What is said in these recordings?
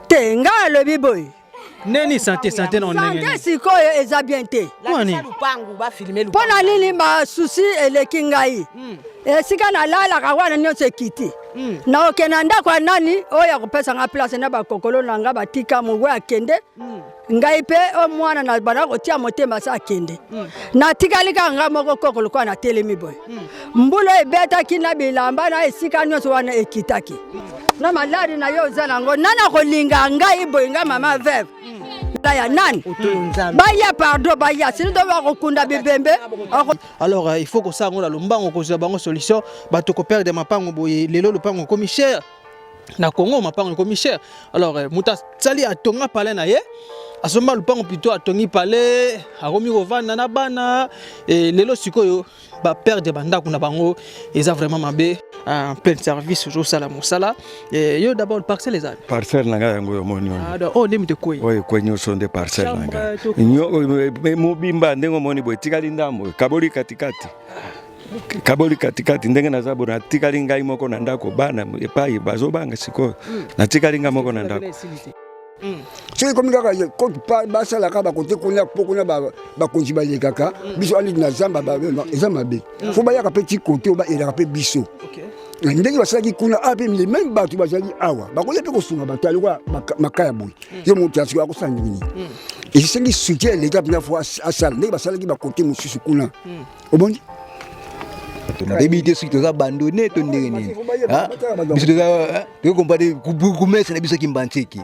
Tenga le biboy. Neni santé non neni. Santé sikoyo eza bien te. Pona nini ma souci eleki ngai. Esika na lala kawana nyonso ekiti. Na okena ndako ya nani oya kopesa nga place na bakokolo na nga batika mugwe akende. Ngai pe o mwana na bana kotia motema sa akende. Na tikali ka nga moko kokolo kwa na telemi boy. Mbulo ebeta kina bilamba na esika nyonso wana ekitaki. Na maladi na yo zanango nana kolinga ngai boy nga mama veuve. Ya nan. Baya pardon baya sino to ba kokunda bibembe. Alors il faut que ça ngola lombango ko za bango solution ba to ko perdre mapango boye lelo lopango commissaire na Congo mapango commissaire. Alors muta sali atonga pale na ye asomba lupango plutôt atongi pale akomi kovanda na bana et lelo sikoyo ba perdre bandako na bango eza vraiment mabe en plein service jo sala mosala et yo d'abord parcelle les ânes parcelle nanga yango yo moni oh ndemi de koyi oui kwenyo son de parcelle nanga nyo mobimba ndengo moni boy tikali ndambo kaboli katikati ndenge na zabo na tikali ngai moko na ndako bana epai bazobanga sikoyo na tikali ngai moko na ndako c'est comme ça quand pas basa la kaba côté kuna pokuna ba konjibali kaka biso ali na zamba ba ezamba be faut ba ya ka petit côté ba ela ka biso ndenge basaki kuna ape les mêmes batu bazali awa ba koya pe ko sunga batali kwa makaya boy yo mutu asiko akosanga nini et c'est qui soutient les gars na fois à ça ndenge basali ba côté mususu kuna obondi débité sur tout ça abandonné ton dernier ah biso ça tu comparer kumesa na biso kimbancheki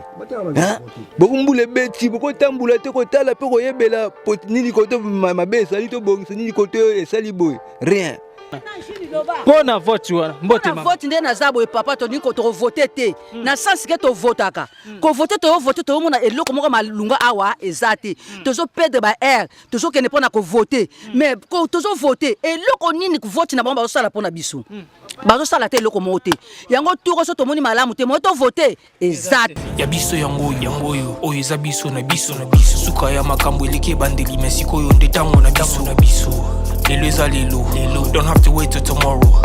hein bokumbule beti bokotambula te kotala pe koyebela nini koto mabesa li to bongisa nini koto esali boy rien Bona vote wana mbote ma vote ndena zabo e papa to niko to voter te na sens que to votaka ko voter to mona eloko moko malunga awa ezate tozo perdre ba air tozo kene pona ko voter mais ko tozo voter eloko nini ko vote na bomba osala pona biso bazo sala te eloko mote yango tuko so to moni malamu te mo to voter ezate ya biso yango oyo eza biso na biso suka ya makambo eleke bandeli mesiko yo ndetango na biso lelo eza lelo don't have to wait till tomorrow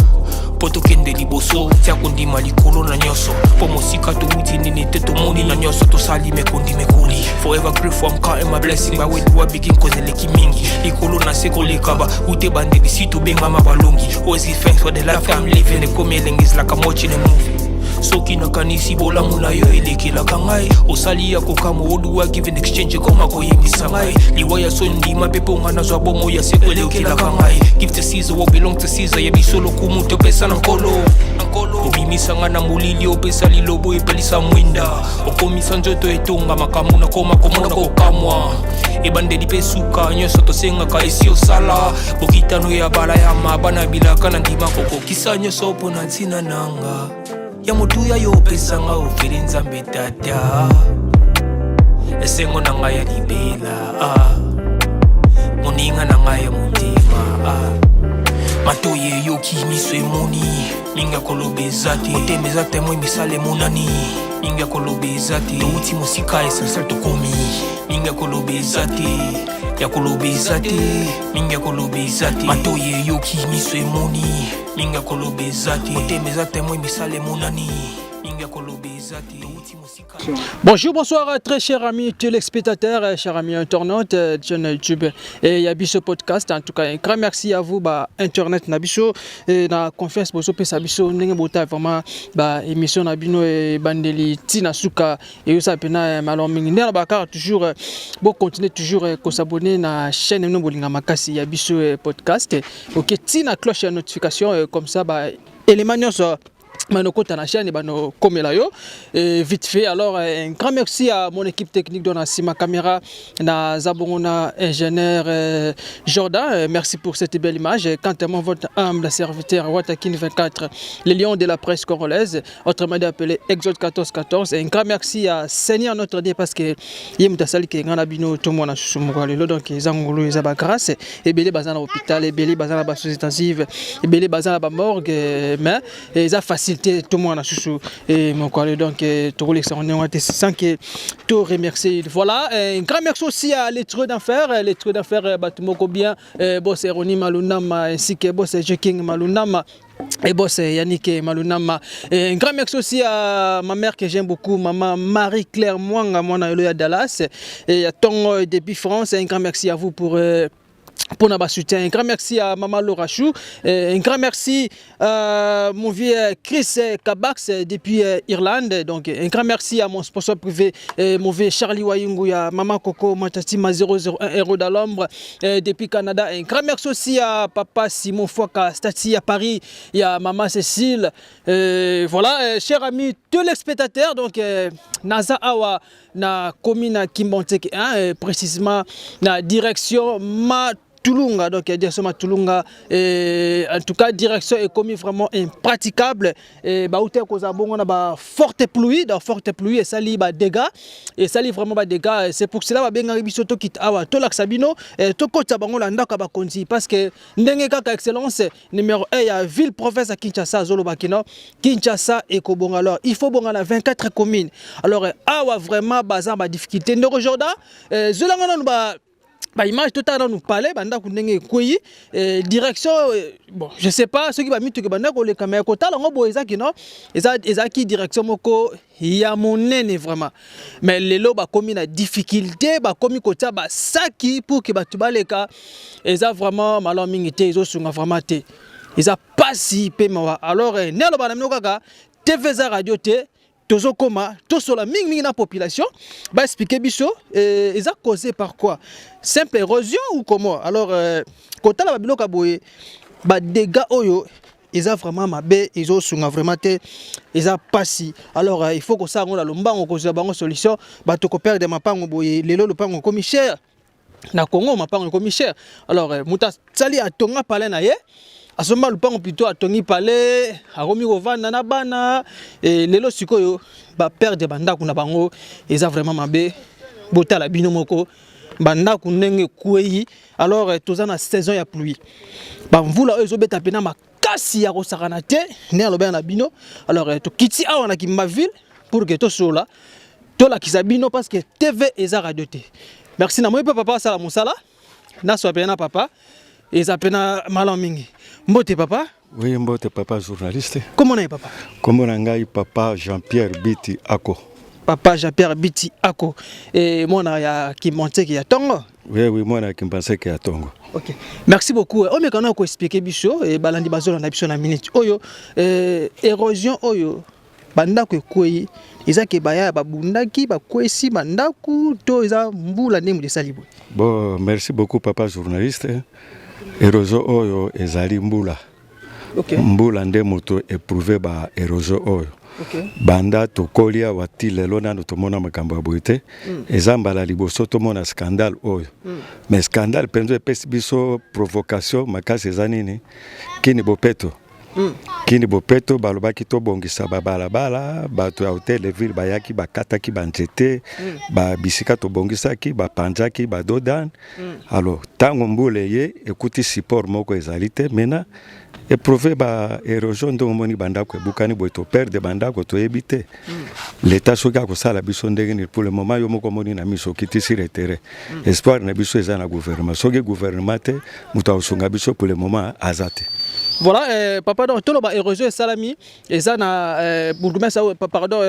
poto kende liboso tia kondima likolo na nyoso po mosika to wuti nini te to moni na nyoso to sali mekondi mekoli forever grateful I'm counting my blessing by way do I begin cause eleki mingi likolo na seko lekaba ute bandeli si to benga mabalongi always give thanks for the life I'm living the coming is like I'm watching a movie soki nakanisi bolamu na yo elekilaka ngai osali ya kokamo oduwa give in exchange koma koyebisa ngai liwaya so ndima pepo nga nazwa bomo ya seko elekilaka ngai give to Caesar what belong to Caesar ya bisolo kumu te pesa na nkolo obimisa nga na molili opesa lilobo epelisa mwinda okomisa nzoto etonga makamu na koma komona kokamwa ebandeli pe suka nyonso tosengaka esi osala bokitano ya bala ya mabana bilaka na ndima kokokisa nyonso mpona ntina nanga ya mutu ya yo pesanga ofere nzambe tata esengo na ngai ya libela moninga na ngai ya mutima matoye yoki miso emoni ninga kolobeza te otemeza temo emisala emonani ninga kolobeza te touti mosika essentiel tokomi ninga kolobeza te ya kolobeza te ninga kolobeza te matoye yoki miso emoni ninga kolobeza te otemeza temo emisala emonani ninga kolobeza te touti mosika. Bonjour, bonsoir, très chers amis téléspectateurs, chers amis internautes de YouTube et Yabiso Podcast. En tout cas, un grand merci à vous, Internet Nabiso, et la confiance pour ce Sabiso, Nengebota, vraiment, émission Nabino et Bandeli, Tina Suka, et Usa Pena, Malon Mingner, Bakar, toujours, bon, continuez toujours à s'abonner à la chaîne Nobolinga Makasi Yabiso Podcast. Ok, Tina cloche à notification, comme ça, éléments Manoko Tanachane bano komelayo et vite fait alors un grand merci à mon équipe technique de Sima Caméra na Zabongona ingénieur Jordan, merci pour cette belle image. Quant à moi, votre humble serviteur Watakin 24, les lions de la presse congolaise, autrement dit appelé Exode 1414. Un grand merci à Seigneur notre Dieu parce que yemta sali ke ngana bino to mona susumugwa lelo donc ezangolo ezaba grâce et belé bazana hôpital et belé bazana ba soins intensives et belé bazana ba morgue mais eza facile tout le monde a sous et mon collègue donc tout le monde a sans que tout remercier. Voilà, un grand merci aussi à l'être d'enfer Batumoko bien boss Eroni Malunama ainsi que boss Jeking Malunama Et bon, c'est Yannick et Malunama. Et un grand merci aussi à ma mère que j'aime beaucoup, maman Marie-Claire Mwanga, moi, à Dallas. Et à ton depuis France, un grand merci à vous pour notre soutien. Un grand merci à Maman Laura Chou. Un grand merci à mon vieux Chris Kabax depuis Irlande. Donc, un grand merci à mon sponsor privé, mon vieux Charlie Wayungu, à Maman Coco Matastima 001 Héros d'Alombre depuis Canada. Un grand merci aussi à Papa Simon Fouaka Stati à Paris et à Maman Cécile. Voilà, chers amis, tous les spectateurs, donc Naza Awa, na commune Kimbontek, précisément la direction Tulunga, donc direction Tulunga, en tout cas direction est commis vraiment impraticable. Et bah où on a forte pluie et ça lit dégâts et ça lit vraiment dégâts. C'est pour cela que ben bisoto kit awa to laksabino et to kota bango la ndaka ba konzi parce que ndenge kaka excellence numéro 1 ya ville province à Kinshasa Zolo Bakino Kinshasa et Kobonga. Alors il faut bonga la 24 communes. Alors awa vraiment bazar ba difficulté ndoko Jordan zelangana ba image totale nous parler banda kundenge koyi direction bon je sais pas ceux qui va mitu que banda ko le caméra kota la ngobo ezaki non ezaki direction moko ya monene vraiment mais lelo ba komi na difficulté ba komi kota ba saki pour que ba tubaleka eza vraiment malo mingi te ezo sunga vraiment te eza pas si pe mawa alors nelo bana mnokaka TVZ radio te tozo koma to sur la mingi na population ba expliquer biso et ça causé par quoi simple érosion ou comment alors kota la biloka boye ba dégâts oyo ils a vraiment mabe ils ont sunga vraiment te ils a pas si alors il faut que ça on la lombango ko za bango solution ba to ko perdre mapango boye lelo le pango komi cher na Congo mapango komi cher alors muta sali atonga pale na ye asomba lupango plutôt atongi pale aromi kovanda na bana et lelo sikoyo ba perdre bandako na bango eza vraiment mabe botala bino moko bandako ndenge kueyi alors toza na saison ya pluie ba mvula ezo beta pena makasi ya kosakana te ne aloba na bino alors to kiti awa na Kimba ville pour que to sola to la kisabino parce que TV eza radio te merci na moi papa sala musala na so pena papa eza pena malamingi. Mbote papa? Oui, Mbote papa journaliste. Comment on est papa? Comment on est papa Jean-Pierre Biti Ako. Papa Jean-Pierre Biti Ako. Et moi on a qui monte qui a Tongo. Oui, moi on a qui pensé qui a Tongo. OK. Merci beaucoup. On me connaît ko expliquer biso et balandi bazolo na biso na minute. Oyo érosion oyo bandako ekoyi ezaki baya babundaki bakwesi bandako to eza mbula ndemu de salibo. Bon, merci beaucoup papa journaliste. Érosion oyo ezali mbula. Okay. Mbula nde moto éprouvé ba érosion oyo. Okay. Banda tokolia wati lelo nano tomona makambo ya boite. Ezambala liboso tomona scandale oyo. Mais scandale penzo epesi biso provocation makasi ezanini kini bopeto. Kini bopeto balobaki to bongisa babalabala bato ya hotel de ville bayaki bakataki banjete ba bisika to bongisaki ba panjaki ba dodan alors tango mbule ye ekuti support moko ezalite mena éprouvé ba érosion ndo moni bandako ebukani boy to perdre bandako to ebite l'état soka ko sala biso ndenge pour le moment yo moko moni na miso kiti sur le terrain espoir na biso eza na gouvernement soki gouvernement te muta osunga biso pour le moment azate. Voilà, papa donc tout le monde érosion salami et ça na bourgmestre pardon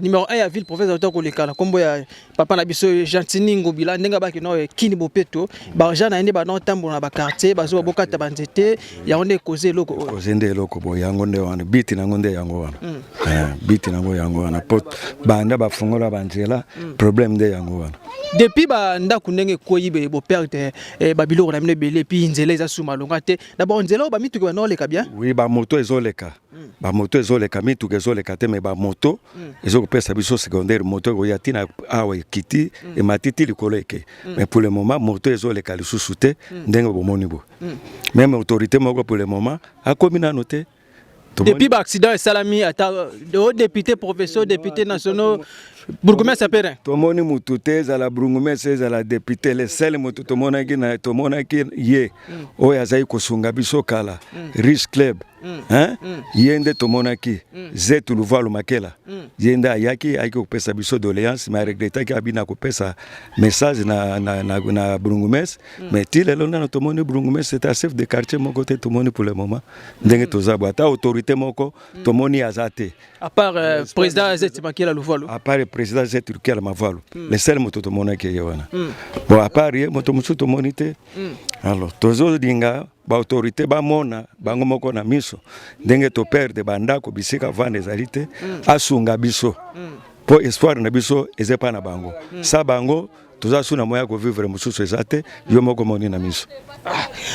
numéro 1 à ville province de Kolekana kombo ya papa na biso Gentiningo bila ndenga ba kino kini bopeto ba jana ende ba non tambo na ba quartier ba zo bokata banzete ya onde causer loko kozende loko bo yango nde wana biti nango nde yango wana biti nango yango wana pot banda ba fungola banjela problème nde yango wana depuis ba ndako ndenge koyibe bo perte ba biloko na mine belé puis nzela za suma longa te d'abord nzela ba mitu ba no leka bien oui ba moto ezoleka ba moto ezoleka mitu ezoleka te mais ba moto ezokopesa biso secondaire moto ko yatina awa kiti e matiti likoleke mais pour le moment moto ezoleka lisusu te ndenge bomoni bo même autorité moko pour le moment a komina noté depuis l'accident salami ata député professeur député national Bourgmestre Périn. Tomoni mutute za la bourgmestre za la député les sel mutu tomona ki ye oya zai kusunga biso kala Rich Club yende tomona ki zetu luvalo makela yende ayaki aiki kupesa biso doléance mais regretta ki abina kupesa message na bourgmestre mais tile lona tomoni bourgmestre c'est un chef de quartier moko te tomoni pour le moment ndenge tozabo ata autorité moko tomoni azate à part président Zetu Makela luvalo à part président Zetu Makela mavalo les sel mutu tomona ki yewana bon à part ye moto mutu tomoni te alors tozo dinga ba autorité ba mona bango moko na miso ndenge to perdre bandako bisika vande ezalite asunga biso po espoir na biso ezepa na bango sa bango toza suna moya ko vivre mususu ezate yo moko moni na miso.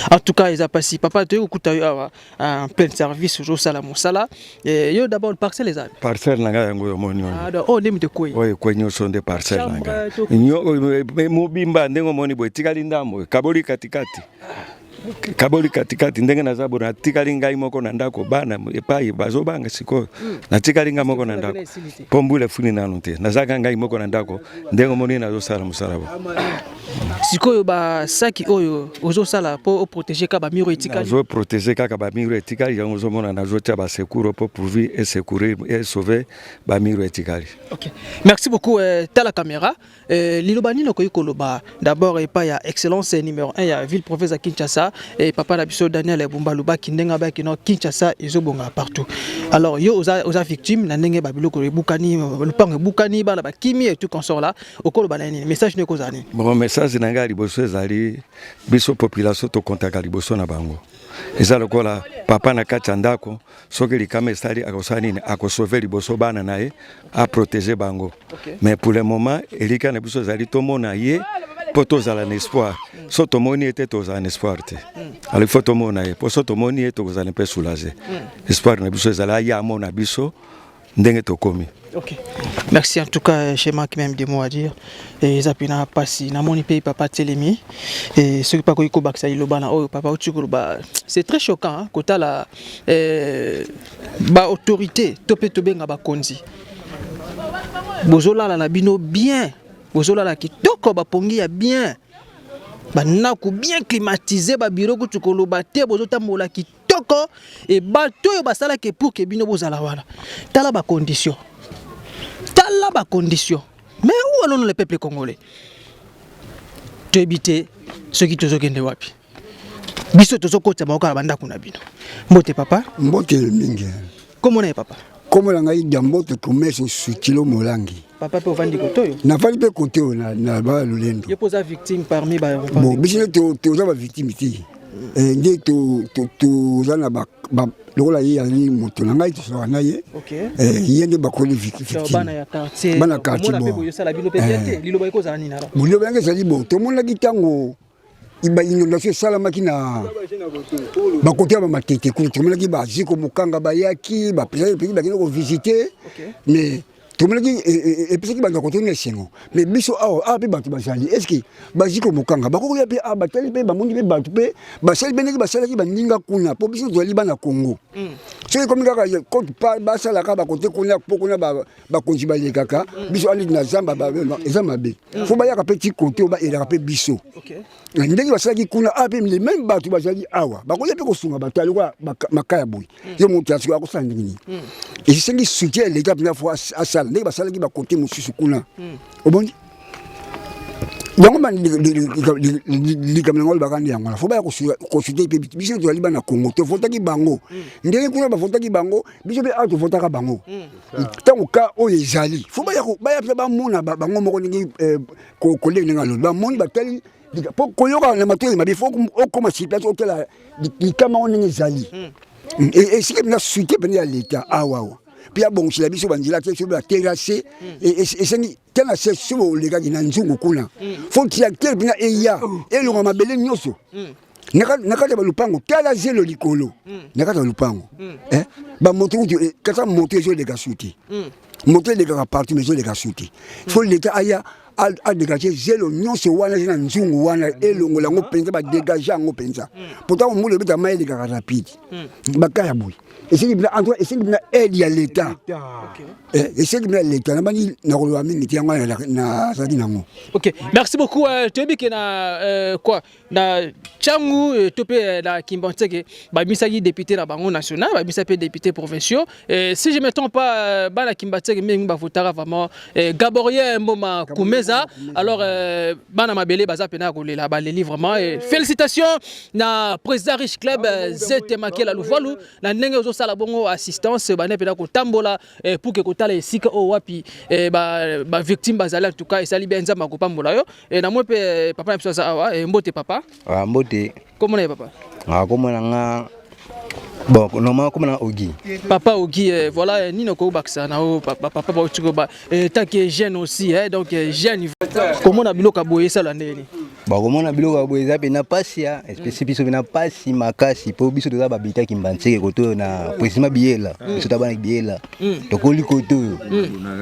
En tout cas, ils ont passé papa tu écoutes en plein service au sala mosala et yo d'abord parcelle les parcelle nanga yango yo moni oh ndemi de koyi oye kwenyo sonde parcelle nanga nyo mobimba ndengo moni bo tikali ndambo kaboli katikati ndenge na zabo na tikali ngai moko na ndako bana epai bazobanga sikoyo na tikali ngai moko na ndako pombule funi nanu te nazaka ngai moko na ndako ndenge moni na zo sala musala ba sikoyo ba saki oyo ozo sala po protéger ka ba miro etikali zo protéger ka ba miro etikali yango zo mona na zo tia ba secours pour pourvu et secourir et sauver ba miro etikali. OK, merci beaucoup ta la caméra lilobani no koyi koloba d'abord et pas ya excellence numéro 1 ya ville province à Kinshasa et papa Nabiso Daniel Bumba Luba kindenga ba kino Kinshasa ezobonga partout. Alors yo oza victime na ndenge ba biloko bukani lupango bukani ba la ba kimi et tout consort là okoloba na nini message ne kozani. Bon message nanga liboso ezali biso population to contaka liboso na bango eza lokola papa na kati ndako soki likama esali akosani ni akosauver liboso bana nae a protéger bango mais pour le moment elika na biso ezali tomona ye po tozala na espoir so tomoni ete tozala na espoir te alors faut tomona ye po so tomoni ete tozala mpe soulager espoir na biso ezala ya mona biso ndenge tokomi. OK, merci en tout cas chez moi qui même des mots à dire et zapina passi na moni pays papa telemi et ce qui pas ko baksa ilobana oh papa utikuba c'est très choquant hein kota la ba autorité topé tobenga ba konzi bozola la bino bien bozola la kitoko ba pongi ya bien ba naku bien climatisé ba bureau ko tukoloba te bozotambola kitoko et bato yo basala ke pour que bino bozala wala tala ba condition mais où allons le peuple congolais tu éviter ce qui te zokende wapi biso to zokota maoka banda kuna bino mbote papa mbote mingi comment on est papa comme la ngai jambote commerce sur kilo molangi papa pe vandi kotoyo na vandi pe kotoyo na ba lolendo yo posa victime parmi ba bon biso to za ba victime ti nde to za na ba lokola ye ali moto na ngai to na ye yende bakoli victime bana ya quartier bana quartier bon yo sala bino pe bien lilo ba ko za nini alors lilo ba ngeza libo to mona gitango iba inondation salamaki na bakote ba matete ku to mona ki ba ziko mukanga ba yaki ba pesa pe ba kino ko visiter mais tout le monde dit et puis qui va continuer sinon mais biso a pe batu basali est-ce que baziko mukanga bako ya pe abatali pe bamundi pe batu pe basali beneki basali ki baninga kuna po biso to liba na Congo c'est comme kaka quand pas basala ka bakote kuna po kuna ba konjibali kaka biso ali na zamba ba ezama be faut ba ya ka petit côté ba ela pe biso ndenge basali kuna a pe les mêmes batu basali awa bako ya pe ko sunga batali kwa makaya boy yo monte asko ko sandi ni et c'est qui soutient les gars na fois à ndenge basalaki bakote mosusu kuna obongi yango likambo nango bakandi yango na fo baya kosulte mpe biso tozali bana Congo tofotaki bango ndenge kuna bafotaki bango biso mpe awa tofotaka bango ntango ka oyo ezali fo baya mpe bamona bango moko ndenge kolege ndenge alobi bamoni batali po koyoka na matoi mabe fo okoma sur place otala likama ngo ndenge ezali esika na suite pene ya leta awawa pia bon c'est la biso bandila ke sur la terrasse et sengi tena c'est sur les gars na nzungu kuna faut qu'il y a quelqu'un et ya et le mabele nyoso nakata ba lupango tala zelo likolo nakata lupango ba moto kata moto zo les gars souti moto les gars partout mais zo les gars souti faut l'état aya a dégager zelo nyonso wana na nzungu wana elongo lango penza ba dégager ngo penza pourtant mbula beta mai de rapide bakaya boy essayer de en tout essayer de aide ya l'état essayer de l'état na bani na ko mingi tiango na sadi nango. OK, merci beaucoup. Tobi ke na quoi na changu topé na Kimbanteke ba misaki député na bango national ba misaki député provinciaux. Si je me trompe pas ba na Kimbanteke mingi ba votara vraiment Gaborien Mboma Koumeza. Alors bana mabele baza pena ko lela ba leli vraiment félicitations na président Rich Club Zete Makela Luvalu na ndenge ozo sala bongo assistance bana pena ko tambola pour que kotala esika o wapi ba victime bazala en tout cas esali benza makopambola yo na moi pe papa na biso awa mbote papa mbote comment est papa comment nga bon normalement comment na Ogi papa Ogi voilà nino ko baksa na papa ba tuko ba tant que jeune aussi donc jeune comment na biloka boye sala ndeni ba comment na biloka boye za pe na pasi ya spécifique na pasi makasi po biso toza ba bita Kimbanteke koto na président Biela biso tabana Biela to koli koto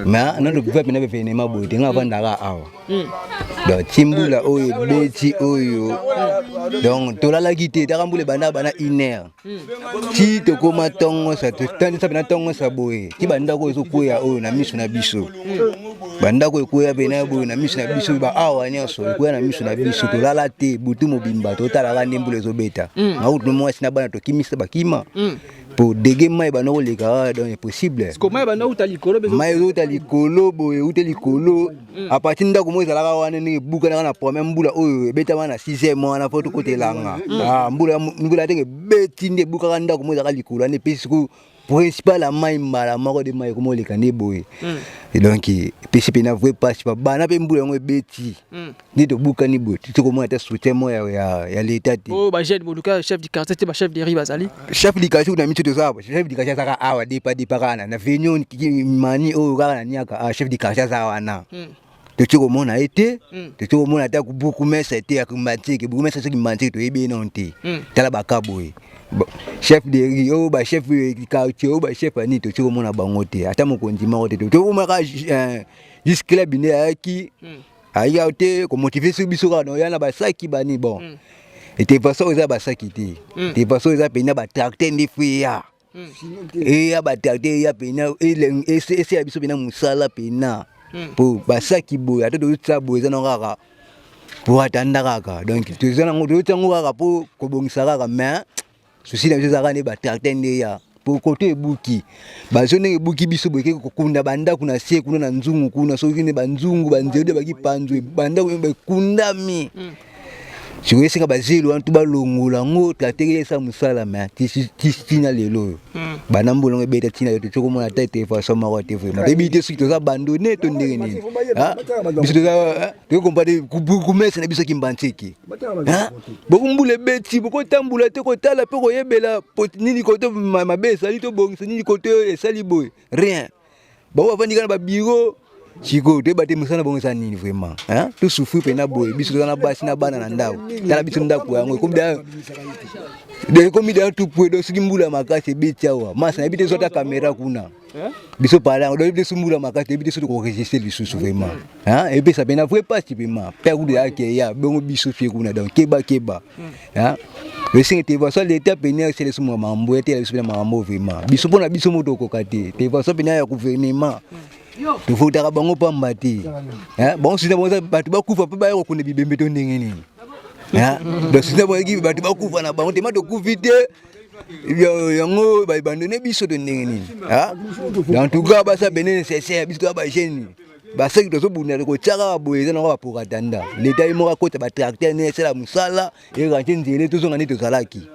mais na do va pe na be fene ma boye nga vanda ka awa donc timbula oyo beti oyo donc to la gite ta kambule bana iner ti to koma tongo sa to tandi sa na tongo sa boye ti banda ko so koya oyo na miso na biso banda ko koya bena boye na miso na biso ba awa nyaso koya na miso na biso to lala te butu mobimba to tala ka ndembule zo beta ngautu mo sina bana to kimisa bakima pour déguer mai bana ko leka donc impossible parce que mai bana utali kolo bezo mai utali kolo boye utali kolo a partir ndako mo ezala ka wana ni buka na premier mbula oyo beta wana 6e mois na foto kote langa mbula tenge beti nde buka ka ndako mo ezala likolo ne pesiko principal la mai mala mako de mai ko leka ne boye et donc pesi na vrai pas bana pe mbula ngo beti ni to buka ni boye to ko mo ta soutien mo ya l'état oh ba jeune boluka chef du quartier te ba chef de rive azali chef du quartier na mito to sabo chef du quartier saka awa de parana na venyon mani o ka na niaka chef du quartier sa wana to ko mona été to ko mona ta ku beaucoup mais c'était à Kimbanteke beaucoup mais c'est Kimbanteke to ebe nonte tala bakaboy chef de rio ba chef du quartier ba chef ani to ko mona bangote ata mokonzi makote to ko maka jusque là bine aki aya te ko motiver sur biso ka no yana ba saki bani bon et te façon za ba saki te façon za pena ba tracteur ndi fuya ya ba tracteur ya pena et biso pena musala pena pour basaki boya to tsa boya na ngaka pour atanda kaka donc tu zana ngo tango kaka pour ko bongisa kaka mais souci na zaka ne ba tracteur ndi ya pour côté buki bazone buki biso boke ko kunda banda kuna sie kuna na nzungu kuna so kine banzungu banzede bakipanzwe banda ko kundami je sais que bazelo antu balongola ngo tracteur sa musala mais tina lelo banambo ngo beta tina to choko mona tete fa soma wa te vraiment debite su to za bandone to ndenge ni biso za to kompare ku mesa na biso Kimbanteke bo kumbule beti bo ko tambula te ko tala pe ko yebela nini ko to mabesa li to bongisa nini ko to esali boy rien ba wa vandika na ba bureau Chico, tu es battu musana bongisa nini vraiment tu souffres pena boy biso na basi na bana na ndao tala biso ndako yango comme da tu puedo simbula makasi beti awa masa na bite zota kamera kuna biso pala do biso simbula makasi bite so ko register biso vraiment et puis ça pena vrai pas typiquement père de yake ya bongo biso fie kuna donc keba le singe te va so l'état pena c'est le sumo mambo était le sumo mambo vraiment biso pona biso moto ko kate te va so pena ya gouvernement tu faut ta bango pamba te bon si na bonza batu bakufa pe ba ko ne bibembe to ndenge nini donc si na bongi batu bakufa na bango te ma to kufite yango ba bandone biso to ndenge nini dans tout cas ba sa benene c'est biso ba jeune ba seki to so buna ko tsaka boyeza na ba pour atanda l'état mo ka kota ba tracteur ne c'est la musala et quand nzele to zonga ni to salaki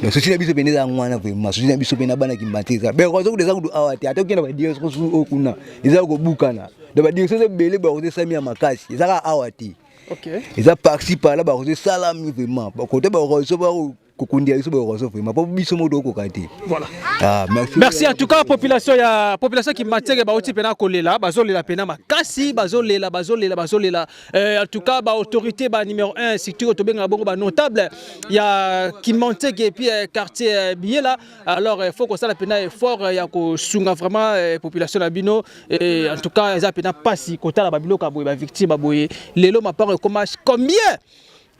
donc so biso beneza ngwana vraiment so biso bena bana Kimbanteke be ko so kudeza kudu awati ata kenda ba dio so okuna eza ko bukana de ba dio so bele ba ko sami ya makasi eza ka awati OK eza participer là ba ko salami vraiment ba ko te ba ko so ba kokundi biso ba reso vraiment pas biso modo ko kati. Voilà. Ah merci en tout cas population qui mateke ba oti pena kolela bazolela pena makasi bazolela en tout cas ba autorité ba numéro 1 surtout to benga bongo ba notable ya qui Mateke et puis quartier Biela alors il faut que ça la pena effort ya ko sunga vraiment population na bino et en tout cas eza pena pasi kota la babilo ka boye ba victime boye lelo maparo comment combien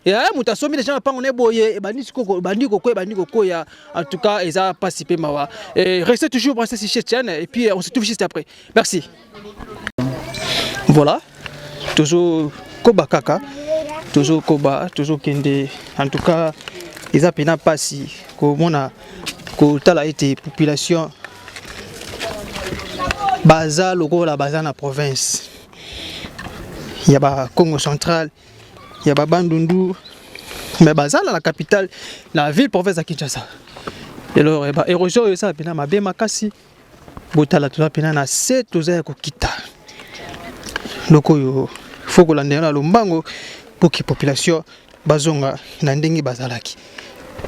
et mutasomi les gens pas on est boye bandiko ya en tout cas ils a participé mawa et restez toujours branchés sur cette chaîne et puis on se trouve juste après merci. Voilà toujours koba kaka toujours koba toujours kende en tout cas ils a pena pasi ko mona ko tala été population baza loko la baza na province il y a ba Congo central. Il y a Bandundu, mais Bazal, la capitale, la ville province de Kinshasa. Et alors, érosion, ça, pena ma bien makasi, botala tout ça, pena na 7 oza ko kita. Loko yo, faut que l'andé na lombango pour que population bazonga na ndengi bazalaki.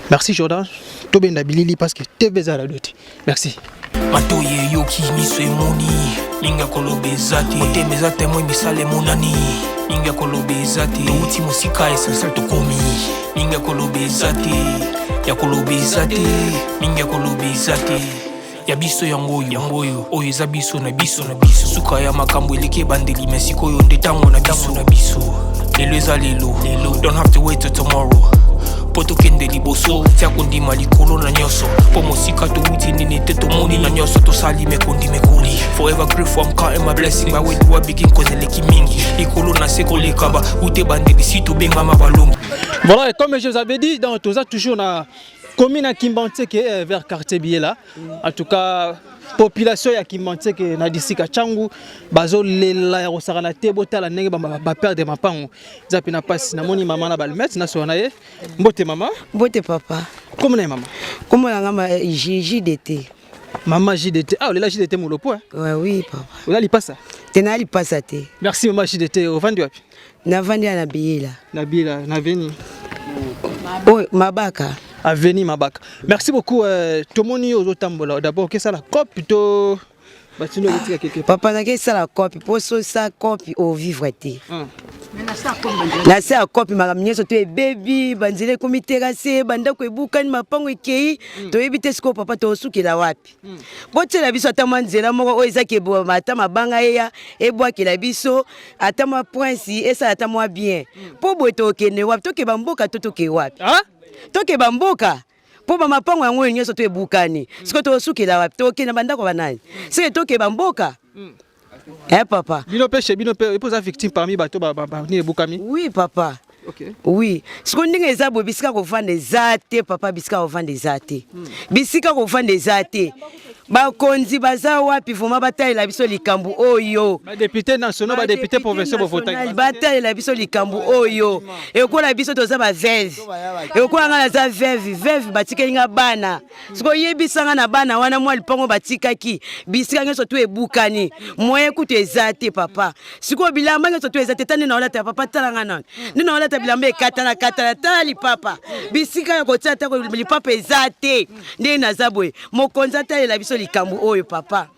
Merci Jordan, to benda bilili parce que TV za la doté. Merci. Matoye yoki miswe moni Ninga kolobe zati Ote mezate mwe misale monani Ninga kolobe zati Uti musika esensal tokomi Ninga kolobe zati Ya kolobe zati Ninga kolobe zati Ya biso yangoyo Oyo za biso na biso Suka ya makambo eleke bandeli Mesiko yo ndetango na biso Lelo eza lelo Don't have to wait till tomorrow Poto kende liboso Tia kundi malikolo na nyoso Po mosika to uti nini te to moni na nyoso To sali me kundi me kuli Forever grateful I'm counting my blessing Ba wedi wa begin koze leki mingi Likolo na seko lekaba Ute bande disi to benga mabalongo. Voilà et comme je vous avais dit dans tout ça toujours na commune à Kimbanteke vers quartier Biela. En tout cas population ya Kimbanteke na disika changu bazo lela ya osakana te botala ndenge ba perdre mapango zapi na passe na moni mama na balmet na sona ye mbote mama mbote papa comment na mama comment na ngama JDT maman JDT ah lela JDT molopo ouais oui papa ola lipasa tena lipasa te merci maman JDT ovandi wapi na vandi na Biela na veni oh Mabaka Avenue Mabaka. Merci beaucoup. Tout le monde au Tambola. D'abord, qu'est-ce que la copie plutôt papa n'a qu'est-ce la copie pour ça copie au vivre été. Na sa copie ma mnyeso to baby banzile komite kase banda ko ebuka ni mapango ekei to ebite siko papa to sukila wapi. Botela biso atamanzela moko o ezaki bo mata mabanga eya ebwakela biso atama prince esa atamwa bien. Po boto kene wapi to ke bamboka to ke wapi. Ah? Toke bamboka po ba mapango yango nyoso to ebukani siko to sukila wapi to kina bandako banani sike toke bamboka papa bino pe posa victime parmi bato ba ni ebukami oui papa OK oui siko ndinga ezabo bisika ko vande zate papa bisika ko vande zate bisika ko vande zate ba konzi baza wapi voma bataille la biso likambu oyo ba député national ba député provincial bo voter bataille la biso likambu oyo e ko la biso toza ba veve e ko nga za veve batika inga bana siko yebisanga na bana wana mwa lipango batikaki bisika ngeso to ebukani moye kutu ezate papa siko bilamba ngeso to ezate tane na olata papa talanga na nina olata bilamba ekatana tali papa bisika ya kotata ko lipapa ezate nde na zabwe mokonza tale la biso likambu oyo papa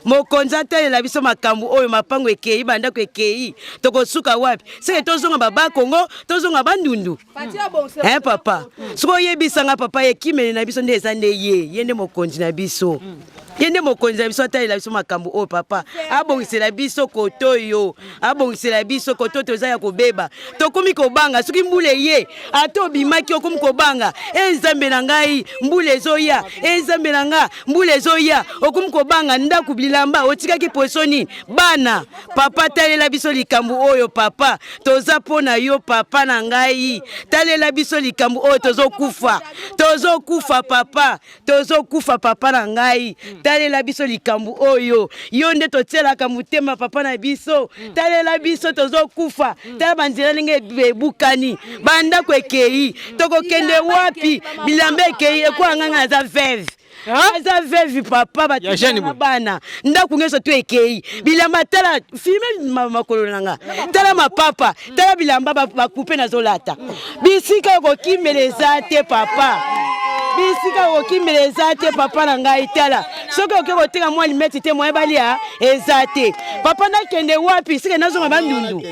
mokonza tale la biso makambu oyo mapango ekei banda ko ekei tokosuka wapi seke tozonga baba Kongo tozonga bandundu papa siko yebisanga papa ekimene na biso nde ezande yende mokonzi na biso yende mokonzi na biso atali la biso makambu oyo papa abongisela biso kotoyo abongisela biso koto toza ya kobeba tokumi kobanga soki mbule ye ato bimaki okumi kobanga nzambe na ngai mbule ezoya nzambe na nga mbule ezoya okumi kobanga ndaku bilamba otikaki posoni bana papa talela biso likambu oyo papa toza pona yo papa na ngai talela biso likambu oyo tozokufa papa na ngai talela biso likambu oyo yo nde totielaka motema papa na biso talela biso tozokufa tala banzela ndenge ebukani banda ko ekei tokokende wapi bilamba ekei ekwanganga aza veve aza veve papa batina bana ndaku ngeso to ekei bilamba tala filme makolo nanga tala mapapa tala bilamba bakupe na zolata bisika ko kimeleza te papa bisika kokimela te papa na ngai tala soki oke kotika mwa limeti te moye balia eza te papa nakende wapi sike nazonga bandundu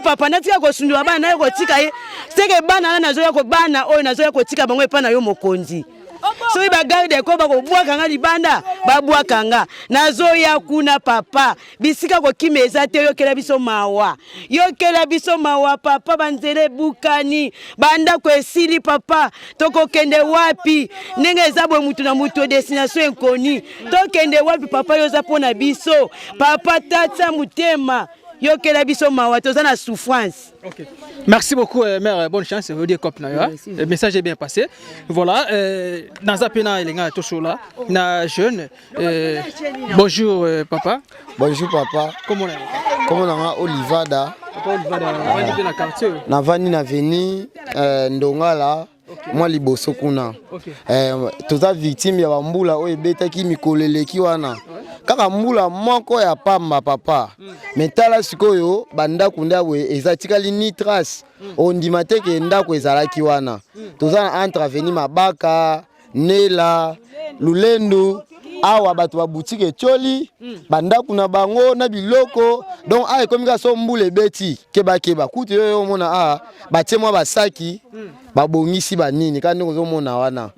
papa natika kosundula bana naye kotika ye seke bana na nazoya kobana oyo nazoya kotika bango epa na yo mokonzi soki bagarde ko bakobwaka nga libanda babwaka nga nazoya kuna papa bisika kokima eza te yokela biso mawa papa banzele bukani bandako esili papa tokokende wapi ndenge eza boye mutu na mutu destination inconnue tokende wapi papa yoza mpona biso papa tata mutema yokela biso mawa toza na souffrance. Okay. Merci beaucoup, mère. Bonne chance. Vous dire cop le message est bien passé. Voilà. Dans un pena, les gars, tout là. Na jeune. Bonjour, papa. Bonjour, papa. Comment on est? Comment on est? Olivada. Olivada. Na quartier. Na vani na veni ndongala. Moi liboso kuna. Toza victime ya bambula oyo betaki mikoleleki wana. Kaka mbula moko ya pamba papa. Metala sikoyo bandako ndawe ezatikali ni trace. Ondima te ke ndako ezalaki wana. Toza na entre avenue Mabaka, Nela, Lulendo, awa bato ba boutique choli, bandako na bango na biloko. Donc a ekomika so mbule beti keba kutu yo mona batie mwa basaki babongisi banini kandi kozomona wana.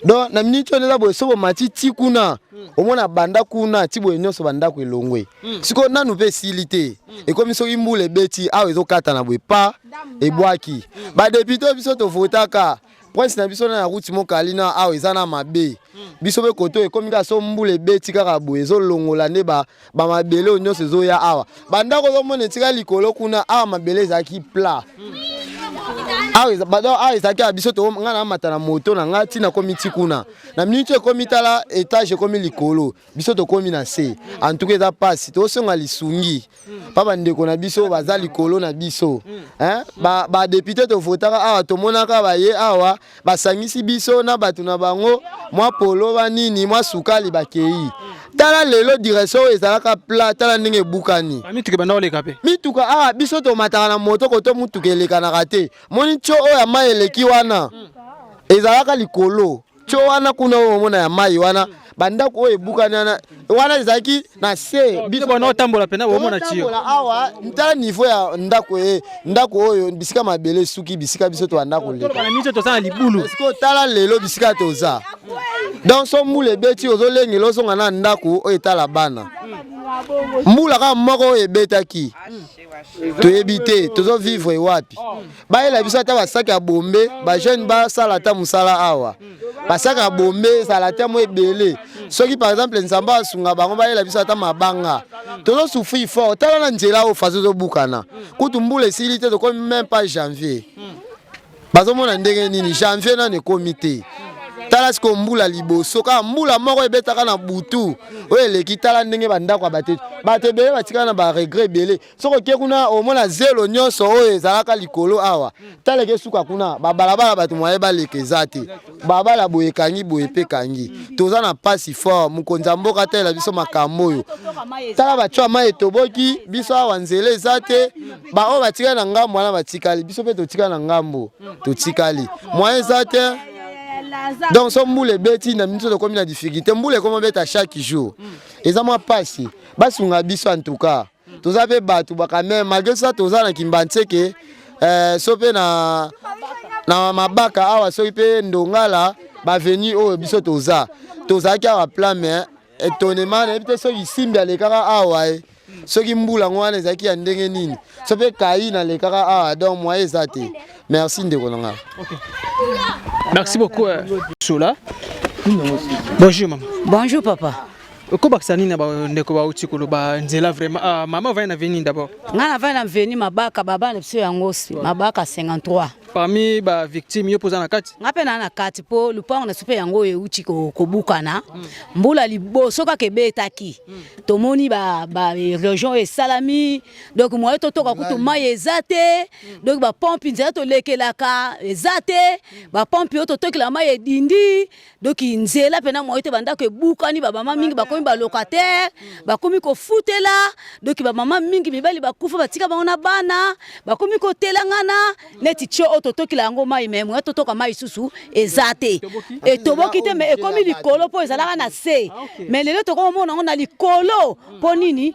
Donc na minute on eza boye so matiti kuna omona banda kuna tibo nyonso bandako elongwe. Siko nanu pe silite ekomi so mbule beti awa ezokata na boye pa ebwaki. Ba député biso to votaka prince na biso na route mokalina awa ezana mabe. Biso be koto ekomika so mbule beti kaka boye ezolongola ne ba mabele nyonso ezoya awa. Bandako ozomona etika likolo kuna awa mabele ezaki plat. Awa ezaki abiso to nga na mata na moto na nga tina komiti kuna. Na minute komitala etage komi likolo. Biso to komi na se. En tout cas eza pasi to songa lisungi. Papa ndeko na biso baza likolo na biso. Ba député to votaka awa to monaka ba ye awa basangisi biso na batu na bango mwa polo banini mwa sukali bakei. Tala lelo direction ezalaka plat tala ndenge bukani. Mituka bana oleka pe. Mituka biso to mataka na moto koto mutuka eleka na kate. Moni cho oya mai eleki wana. Ezalaka likolo. Cho wana kuna omona ya mai wana. Bandako oyo bukani wana ezaki na se biso bana otambola pena omona tio. Awa ntala niveau ya ndako oyo bisika mabele suki bisika biso to ndako leka. Bana miso to sana libulu. Siko tala lelo bisika toza. Donc so mule beti ozolenge losonga na ndako oyo tala bana. Mbula ka moko ebetaki. Toyebite tozo vivre wapi. Ba ela biso ta basaka ya bombe, ba jeune ba sala ta musala awa. Basaka ya bombe sala ta mo ebele. Soki par exemple nzamba asunga bango ba ela biso ta mabanga. Tozo souffrir fort, tala na nzela o fazo zo bukana. Kutu mbula silite to comme même pas janvier. Bazo mona ndenge nini janvier na ne comité. Tala siko mbula liboso ka mbula moko ebetaka na butu oyo eleki tala ndenge bandako bate bele batika na ba regret bele soko ke kuna omona zelo nyonso oyo ezalaka likolo awa tala ke suka kuna babalabala bato moye balekeza te babala boye kangi boye pe kangi toza na pasi fort mukonza mboka tela biso makambo oyo tala bachwa mai etoboki biso awa nzele eza te ba oyo batika na ngambo wana batikali biso pe totika na ngambo totikali moye eza te. Donc son moule beti na minute de comme la difficulté moule comme beta chaque jour et ça moi passe basunga biso en tout cas tous avez battu ba quand même malgré ça tous na kimbanse ke sope na mabaka awa sope ndongala ba venu o biso toza ki awa plan mais étonnement et peut-être so isimbi alekaka awa soki mbula ngwana ezaki ya ndenge nini sope kai na lekaka awa donc moi ezate. Merci ndeko nanga. OK. Merci beaucoup Sola. Bonjour maman. Bonjour papa. Comment ça nina ba ndeko ba utikolo ba nzela vraiment maman va na venir d'abord. Ngana va na venir mabaka baba na biso ya ngosi mabaka 53. Parmi ba victime yo poza na kati. Ngapena na kati po lupango na super yango e uti kobukana. Mbula liboso ka kebetaki. Tomoni ba région e salami donc moi to toka kutu mai ezate donc ba pompe nzela to lekelaka ezate ba pompe yo to tokela mai edindi donc nzela pena moi te banda ke bukani ba mama mingi ba komi ba locataire ba komi ko futela donc ba mama mingi mibali ba kufa batika ba ona bana ba komi ko telangana neti cho o totoki la yango mai me mo totoka mai susu ezate et toboki te mais ekomi likolo po ezalaka na se mais lelo tokomona ngo na likolo po nini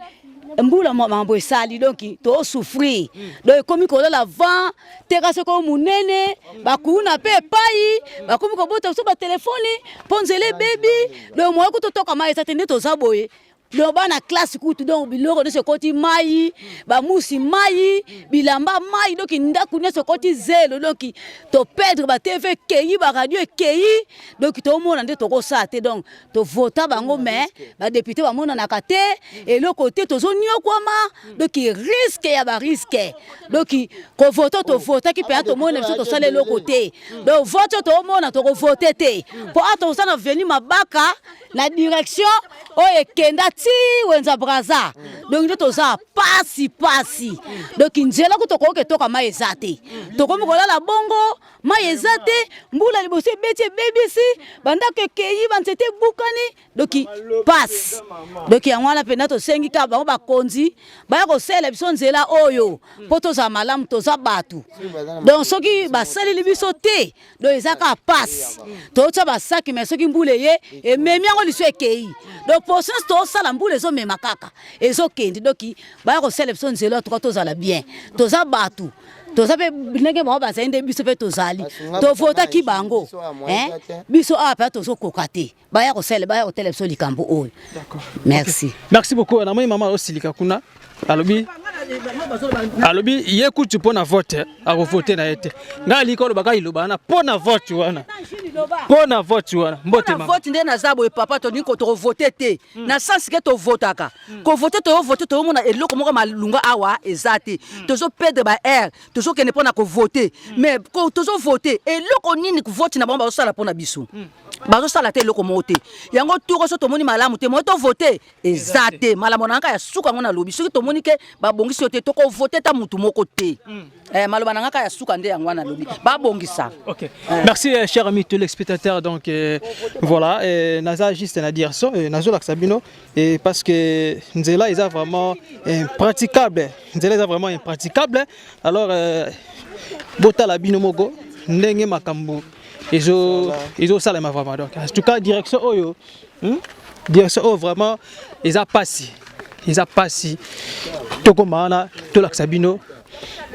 mbula mambo esali donc to souffrir donc ekomi kolola vent teka seko munene bakuna pe pai bakomi kobota so ba telefone ponzele baby donc mo ko totoka mai ezate nde tozaboye le bana classe kutu donc biloko de ce côté mai ba musi mai bilamba mai donc ndaku ne ce côté zelo donc to perdre ba TV kei ba radio kei donc to mona nde to ko sate donc to vota bango mais ba député ba mona na kate et le côté to zonio kwama donc risque ya ba risque donc ko voto to vota ki pe to mona to sale le côté donc vote to mona to ko voter te pour ato sana venir mabaka la direction o ekenda ti wenza braza donc nde toza pasi donc nzela ko toko ke toka mai ezate toko mokola la bongo mai ezate mbula liboso beti BBC banda ke kei banzete bukani donc passe donc yango ala pena to sengi ka ba konzi ba ko sele biso nzela oyo poto za malamu toza batu donc soki ba sali libiso te donc ezaka passe to tsa ba saki mais soki mbule ye e memi yango liso ekei donc pour ça to sala mbule zo mema kaka ezo kendi donc ba ko sele biso nzela to to za la bien toza batu toza pe nenge ba ba zende biso pe tozali to vota ki bango biso apa tozo kokate ba ya ko sele ba ya ko tele biso likambo oyo merci merci beaucoup na moi maman osilika kuna alobi yekuti pona vote a voter na ete ngali ko baka iloba na pona vote wana mbote mama vote nde na zabo e papa to niko to voter te na sens que to votaka ko voter to mona eloko moko malunga awa ezate tozo perdre ba air tozo kene pona ko voter mais ko tozo voter eloko nini ko vote na bomba osala pona biso bazo sala te eloko mote yango toko so to moni malamu te mo to voter ezate malamu nanga ya suka ngona lobi soki to moni ke ba bongisi te toko voter ta mutu moko te maloba nanga ya suka nde yango na lobi ba bongisa. OK merci cher ami téléspectateurs donc voilà naza juste na dire ça nazo la Sabino et parce que nzela est vraiment impraticable alors bota la binomogo ndenge makambo ils salama vraiment donc en tout cas direction oyo vraiment ils a passé toko maana to la Sabino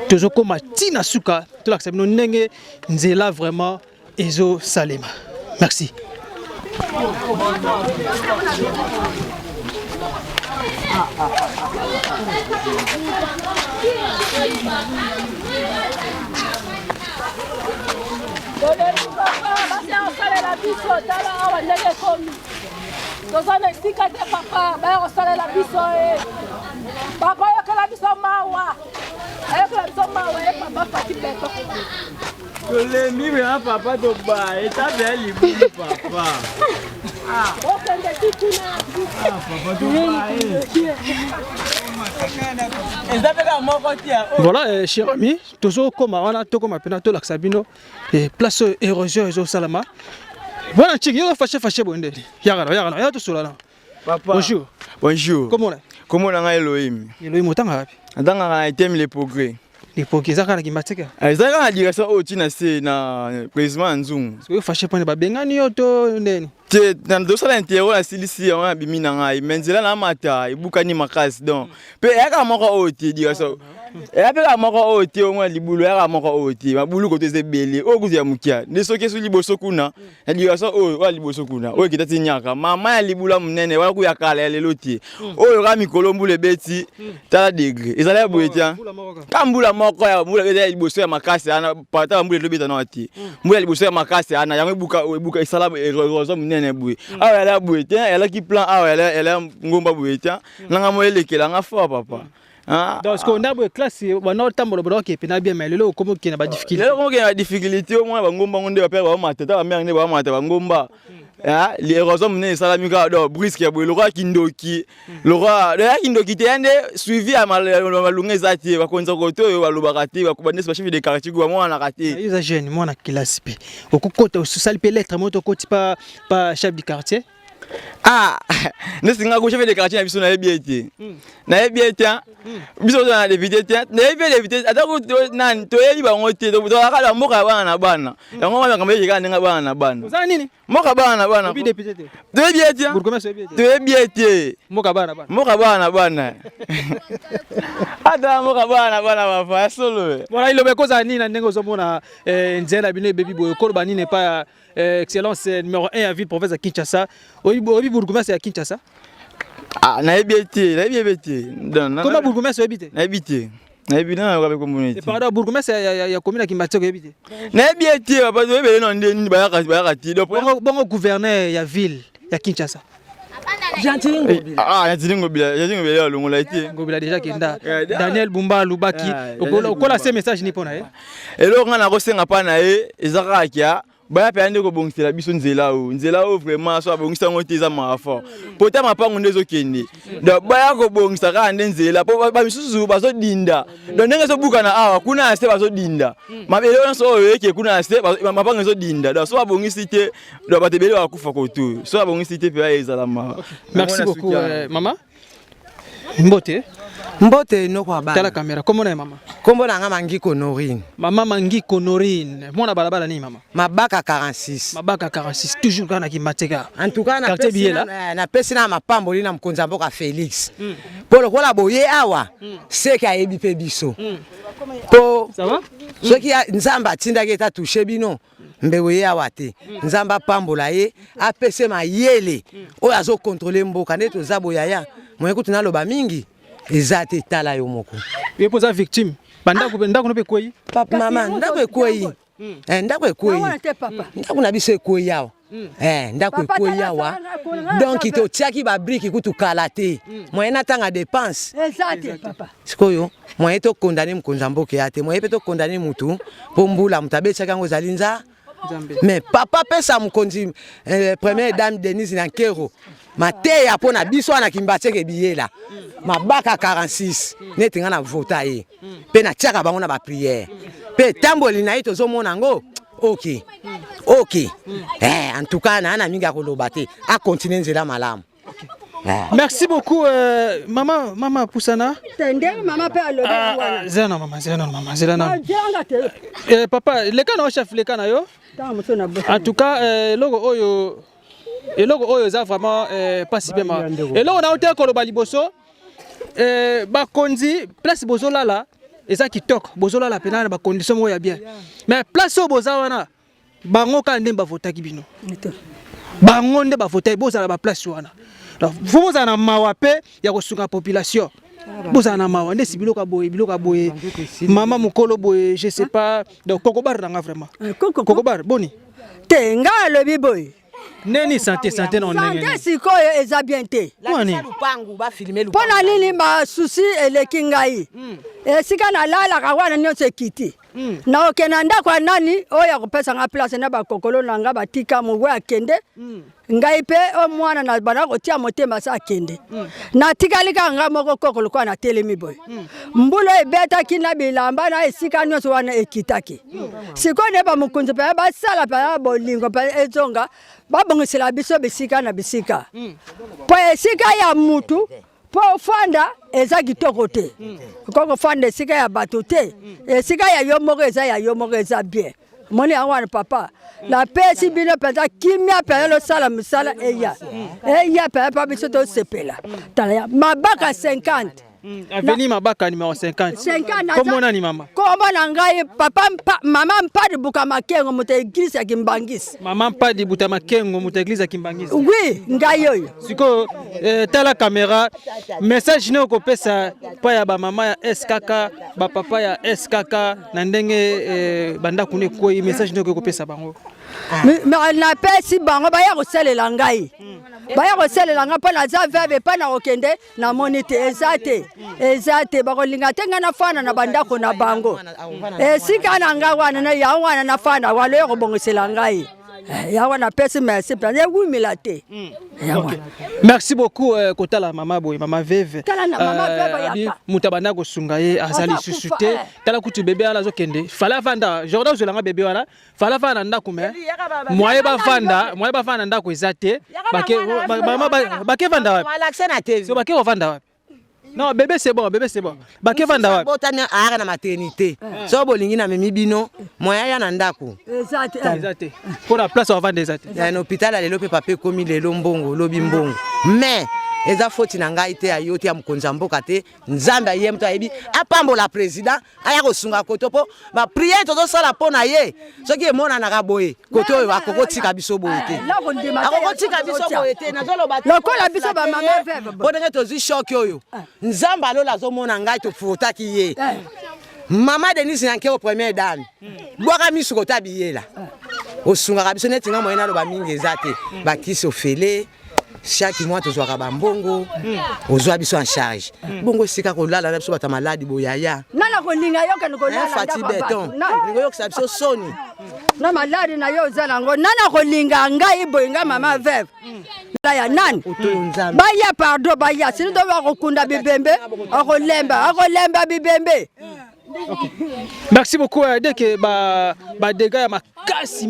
tozoko matina suka to la Sabino ndenge nzela vraiment ezo salema merci. Voilà, cher ami, toujours comme on a tout comme appelé tout l'Axabino, place érosion et salama. Voilà, tu es fâché bonde. Y'a tout cela. Bonjour. Comment on a Elohim? Elohim autant rapi. Dans un thème les progrès. Les progrès ça kana kimateka. Ça a dit ça au tina c'est na président Nzungu. Parce que fâché pone ba bengani yoto ndeni. Te dans dosa l'intérieur la silisi on a bimina ngai menzela na mata ibukani makasi donc. Pe yaka moko oti dit ça. Et après la moko oti on libulu yaka moko oti mabulu kote ze belé o kuzi ya mukia. Ne soke su liboso kuna. Ya dit ça o liboso kuna. O kitati nyaka mama ya libula munene wala ku yakala ya leloti. O yoka mikolo mbule beti tala degré. Ezala boetia. Kambula moko ya mbula beti liboso ya makasi ana pata mbule lobeta na ati. Mbula liboso ya makasi ana yango buka isala erozo munene boué. Ah elle a boué tiens elle a qui plan ah elle a ngomba boué tiens. Nanga mo elekela nga fort papa. Donc ce qu'on a beau classe on a temps le bloc et puis na bien mais le comment qui na ba difficulté. Le comment qui na difficulté au moins ba ngomba ngonde ba père ba matata ba mère ne ba matata ba ngomba. Ah les erozo munene sala mika do brisque ya boué le roi kindoki. Le roi kindoki te ande suivi à malunga ezati ba konza koto yo ba lobakati ba kubandese ba chef de quartier kwa mwana kati. Ils jeune mwana classe p. Okukota usali pe lettre moto koti pas chef du quartier. Ah, nesinga ko chef de quartier na biso na ebiete. Na ebiete, biso na député, na ebiete, atako nan to yebi bango te, to akala moka bana na bana. Yango wana kama yeka nga bana na bana. Za nini? Moka bana na bana. Bi député te. To ebiete. Bourgmestre ebiete. To ebiete. Moka bana bana. Moka bana bana. Ada moka bana bana ba solo. Voilà, il le koza nini na ndengo zomona nzela bino baby boy ko ba nini pas excellence numéro 1 à ville province de Kinshasa. Obi bourgmestre à Kinshasa. Ah, na ebiete, na ebiete. Comment bourgmestre ebite? Na ebiete. Na ebiete na kwa community. Et pardon, bourgmestre ya commune qui Matoko ebite. Na ebiete papa to ebele no ndeni ba ti. Bongo gouverneur ya ville ya Kinshasa. Ah, Yantilingo bila longola été. Ngobila déjà kenda. Daniel Bumba Lubaki. Okola ce message ni pona Et lo nga na ko senga pa na ezaka kia. Baya pe ande ko bongisela biso nzela o vraiment so abongisa ngo teza mafa. Pota mapango ndezo kende. Donc baya ko bongisa ka ande nzela po ba misusu bazo dinda. Donc ndenge so buka na awa kuna ase bazo dinda. Mabele so yeke kuna ase mapango zo dinda. Donc so abongisi te do batebele wa kufa ko tu. So abongisi te pe ezala ma. Merci beaucoup maman. Mbote. Mbote no kwa ba. Tala caméra. Comment est maman? Kombo na nga Mangiko Norine. Maman Mangiko Norine. Mona balabala ni maman. Mabaka 46. Mabaka 46 toujours kana ki mateka. En tout cas na pesi na mapamboli na mkonza mboka Félix. Polo kola boye awa. Seki ayebi pe biso. Po ça va? Soki nzamba tinda keta touche bino. Mbeboye awa te. Nzamba pambola ye apese mayele. Oyo azo contrôler mboka neto zabo yaya. Mwe kutina loba mingi. Ezate tala yo moko. Ye poza victime. Banda no pe koyi. Papa mama ndako ekoyi. Ndako ekoyi. Ndako na biso ekoyi yawa. Ndako ekoyi yawa. Donc ito tiaki ba brique kutu kalate. Moyena tanga dépense. Ezate papa. Sikoyo, moye to condamner mkonza mboke yate. Moye pe to condamner mutu pombula mutabe chaka ngo zalinza. Mais papa pesa mkonzi première dame Denise Nankero. Mate ya pona biso na kimbateke biyela. Mabaka 46 neti nga na vota ye. Pe na tiaka bango na ba prière. Pe tamboli na ito zo mona ngo. OK. En tout cas na minga ko lobate a continuer nzela malamu. Merci beaucoup maman Poussana. Tende maman pe aloba wana. Zena maman. Papa, le kana chef le kana yo. En tout cas logo oyo za vraiment pas si bien. Et là on a hôtel koloba liboso ba konzi place bozola la eza kitoko bozola la pena ba condition mo ya bien. Mais place o boza wana bango ka ndemba vota kibino. Bango ndemba vota boza la ba place wana. Donc faut boza na mawape ya kosunga population. Boza na mawa ndesi biloka boye. Mama mukolo boye, je sais pas. Donc kokobar nanga vraiment. Kokobar boni. Tenga le biboy. Neni santé non nenge. Santé sikoyo eza bien te. Wani lupangu ba filmer lupangu. Pona nini ba susi eleki ngai. Sika na lala ka wana nyonso ekiti. Na okena ndako nani oya kopesa nga place na ba kokolo na nga batika mugwe akende. Ngai pe o mwana na bana kotia motema sa akende. Na tikalika nga moko kokolo kwa na telemi boy. Mbulo ebeta kina bilamba na esika nyonso wana ekitaki. Siko ne ba mukunzi pe ba sala pa bolingo pa ezonga ba bongisela biso bisika na bisika. Po esika ya mutu po fanda eza kitoko te. Koko fanda esika ya bato te. Esika ya yomoko eza bien. Moni awana papa. La pesi bino pesa kimia pe lo sala misala eya. Eya pe pa biso to sepela. Tala mabaka 50. Avenue Mabaka numéro 50. 50. Comment nani mama? Comment ngai papa maman pas de buka makengo moto église ya Kimbangis. Maman pas de buta makengo moto église ya Kimbangis. Oui, ngai yoyo. Siko tala caméra message ne ko pesa pa ya ba mama ya SKK, ba papa ya SKK na ndenge banda kune ko message ne ko pesa bango. Mais na pesi bango ba ya ko selela ngai. Baya ko selela nga pa na za veve pa na okende na monite ezate ba ko linga tenga na fana na bandako na bango sika na nga wana na ya wana na fana walo ko bongisela ngai yawa na pesi merci parce que oui milate yawa merci beaucoup kotala mama boy mama veve kala na mama veve ya mutabana ko sungaye azali susute tala kutu bébé ala zo kende fala vanda Jordan zolanga bébé wala fala vanda ndako me moye ba vanda ndako ezate bake mama bake vanda wapi malaxe na TV so bake vanda wapi non bébé c'est bon bake vanda wapi botana ara na maternité so bolingi na memi bino moya ya na ndako ezate pour la place au vanda ezate ya na hôpital lelo pe papier komi lelo mbongo lobi mbongo mais eza foti na ngai te ayoti ya mukonza mboka te nzambe ye mto ayebi apambola président aya kosunga koto po ba prière tozo sala pona ye soki emona na kaboye koto oyo akokotika biso boye te akokotika biso boye te nazoloba lokola biso ba mama veve bodenge tozi shock oyo nzambe alola azomona ngai tofutaki ye mama Denise Nyankero première dame bwaka misu kotabiyela osungaka biso neti nga moyena loba mingi eza te bakisi ofele chaque mois tu zoaka bambongo ozwa biso en charge bongo sika ko lala na biso bata maladi boyaya nana ko linga yoka ko lala fati beton ngo yoka biso soni na maladi na yo zala ngo nana ko linga ngai boyinga mama veve la ya nani baya pardon baya sino do ba ko kunda bibembe akolemba bibembe. Okay. Merci beaucoup. Dès que dégâts makasi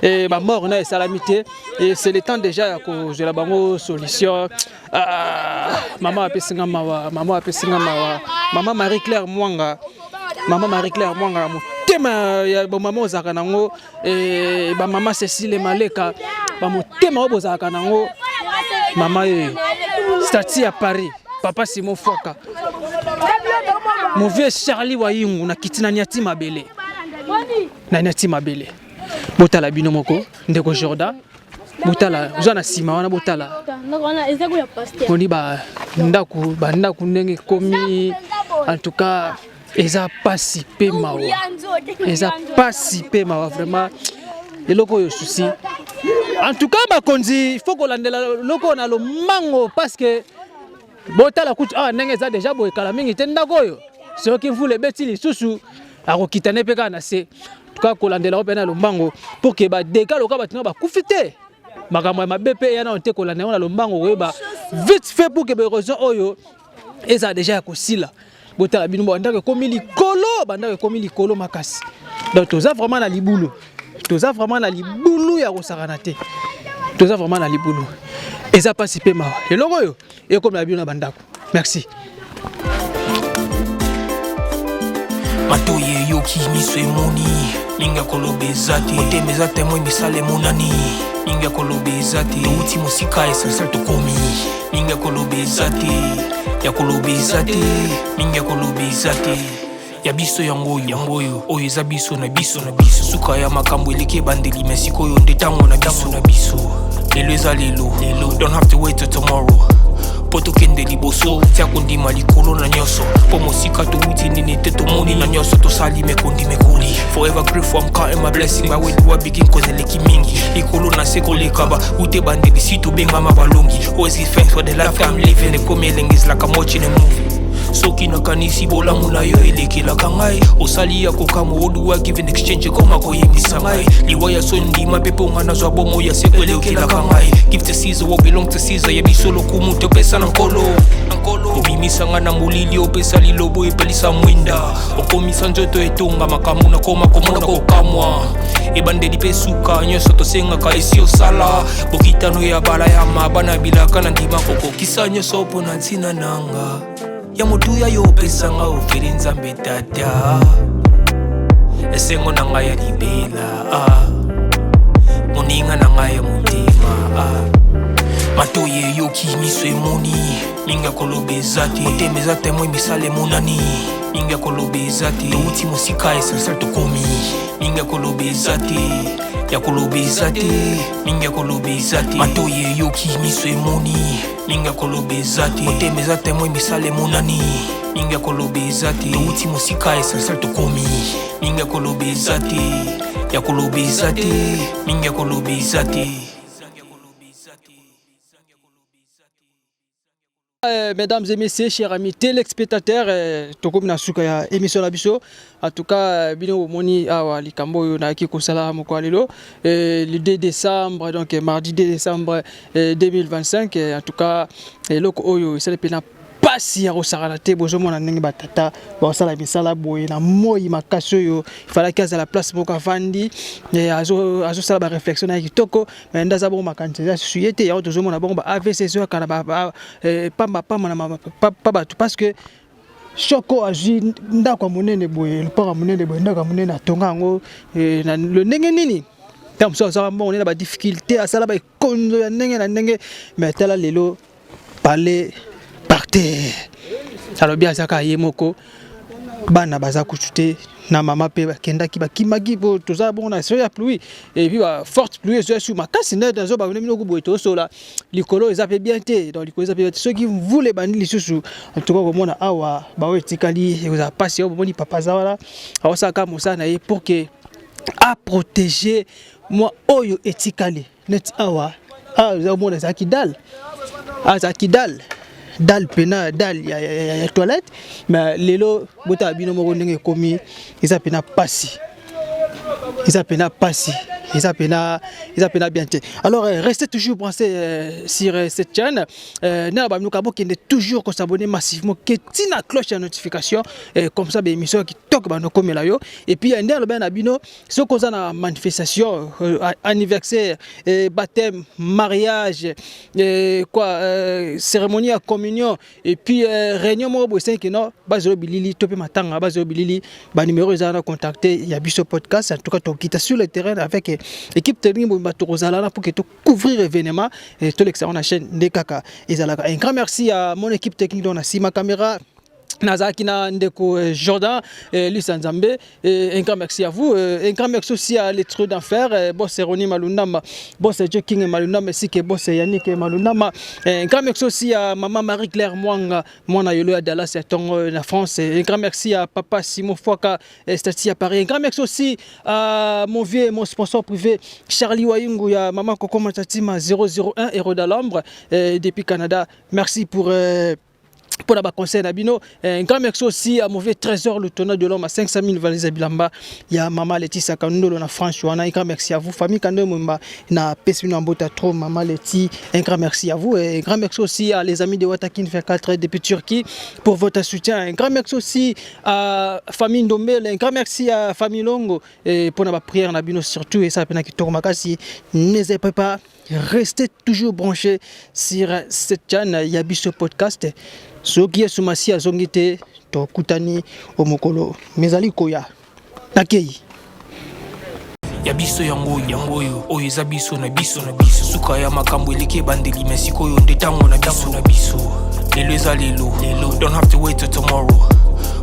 et ma mort na salamité et c'est le temps déjà que je la bango solution. Maman apesinga mawa, maman Marie-Claire Mwanga motema ya maman ozaka nango et maman Cécile Maleka motema obozaka nango maman stati à Paris papa Simon Foka. Mon vieux Charlie Wayungu na kitina nyati mabele. Na nyati mabele. Botala bino moko ndeko Jordan. Botala zana sima wana botala. Koni ba ndaku ndenge komi en tout cas eza pasi pe mawa. Eza pasi pe mawa vraiment. Eloko yo souci. En tout cas bakonzi il faut ko landela loko na lo mango parce que botala kutu ndenge eza déjà boye kala mingi te ndako yo. Ce qui vous les bêtis les sous à Rokitane Peka na se en tout cas kolandela opena lombango pour que ba deka loka batina ba kufite makamwa ma BP yana onte kolandela na lombango weba vite fait pour que berozo oyo eza déjà kosila botala bino bandaka komi likolo makasi donc toza vraiment na libulu ya kosakana te toza vraiment na libulu eza pas si pe ma eloko yo et comme la bino na bandako merci. Matoye yoki miso emoni linga kolobe zate oteme zate moi misale monani linga kolobe zate uti musika esasa tokomi linga kolobe zate ya kolobe zate linga kolobe zate ya biso yangoyo oyo eza biso na biso suka ya makambo eleke bandeli mesiko yo ndetango na biso lelo eza lelo don't have to wait till tomorrow poto kende liboso tia kondima likolo na nyoso po mosika to wuti nini te to moni na nyoso to sali me kondi me kuli forever grateful I'm counting my blessing my way to begin cause eleki mingi likolo na seko lekaba ute bandeli si to benga mabalongi always give thanks for the life I'm living the coming is like I'm watching a movie soki na kanisi bola muna yo elekela kangai osali ya kokamo oduwa given exchange koma koyebisa ngai liwaya sondi mapepo ngana zwa bomo ya sekwelekela kangai give to Caesar what belong to Caesar ya bisolo kumuto pesa na nkolo obimisa ngana mulili opesa lilobo epelisa mwinda okomisa njoto etonga makamu na koma komona kokamwa ebandeli pesuka nyoso tosenga ka esi osala bokitano ya bala ya mabana bilaka na ndima kokokisa nyoso pona ntina nanga ya motuya yo pesanga ofere nzambe tata esengo na ngai ya libela moninga na ngai ya motema matoye yoki miso emoni linga kolobe zate oteme zate moi misale monani linga kolobe zate uti musika esasa tokomi linga kolobe zate ya kolobe zate linga kolobe zate matoye yoki miso emoni linga kolobe zate oteme zate moi misale monani linga kolobe zate uti musika esasa tokomi linga kolobe zate ya kolobe zate linga kolobe zate Mesdames et messieurs, chers amis téléspectateurs, tokomi na suka ya émission la biso. En tout cas, bino moni awa likambo na ki kosala moko lelo le 2 décembre, donc mardi 2 décembre 2025. En tout cas, loko oyo c'est le pena pasi ya kosala te bozomona ndenge batata basala misala boye na moi makaso yo fala kaza la place moko avandi azo sala ba réflexion na kitoko mais ndaza bon makanze ya suyete ya tozomona bon ba AVC so kana ba pa batu parce que Choko aji ndako monene boye mpaka monene boye ndako monene atonga ngo na le ndenge nini tam so ça bon on a ba difficulté à sala ba konzo ya ndenge na ndenge mais tala lelo parler par terre. Alors bien ça ka yemoko bana baza kuchute na mama pe bakenda ki bakimagi bo toza bon na so ya pluie et puis forte pluie sur ma casse net dans ba mino ko boito so la likolo ezape bien te dans likolo ezape ceux qui voulaient bandi lisusu en tout cas comme na awa ba wetikali vous a passé au moni papa zawala awa saka mosana ye pour que à protéger moi oyo etikali net awa za mona za kidal zakidal dal pena dal ya toilette mais lelo bota bino moko ndenge komi isa pena pasi ils appellent bien. Alors restez toujours branchés sur cette chaîne. Nous toujours s'abonner massivement, que tina cloche de notification comme ça des émissions qui toquent comme là yo. Et puis il y a un abino ce qu'on a na manifestation anniversaire baptême mariage cérémonie à communion et puis réunion mo bo 5 non bazo bilili topé matanga bazo bilili ba numéro za na contacter il y a biso podcast en tout cas tu quittes sur le terrain avec équipe technique pour que tu couvrir l'événement et tout l'extérieur de la chaîne de Kaka. Un grand merci à mon équipe technique dont on a ma caméra. Nazaki na ndeko Jordan Lucien Nzambe, un grand merci à vous, un grand merci aussi à l'être d'enfer boss Roni Malunama, boss Joking Malunama ainsi que boss Yannick Malunama, un grand merci aussi à maman Marie-Claire Mwanga mwana yolo à Dallas c'est en France, un grand merci à papa Simon Fouaka Stati à Paris, un grand merci aussi à mon sponsor privé Charlie Wayungu ya maman Coco Matatima 001 Héros d'Alambre depuis Canada. Merci pour la conseil d'Abino. Un grand merci aussi à mauvais trésor le tonneau de l'homme à 500 000 valises à Bilamba. Il y a maman Laetitia Kandolo na France. Un grand merci à vous. Famille Kandolo Mumba na Pesmino Mbota trop maman Leti. Un grand merci à vous. Et un grand merci aussi à les amis de Watakin fait 4 depuis Turquie pour votre soutien. Un grand merci aussi à famille Ndombele. Un grand merci à famille Longo et pour la prière d'Abino surtout et ça peine qui tourne makasi. N'hésitez pas. Restez toujours branchés sur cette chaîne Yabiso Podcast. Ce qui est sous ma scie à Zongite, Tokutani, Omokolo, Mezali Koya, Nakei. Yabiso yangoyo, oyo zabiso na biso, suka ya makambo eleke bandeli mesiko yo ndetango na biso, lelo eza lelo, don't have to wait till tomorrow.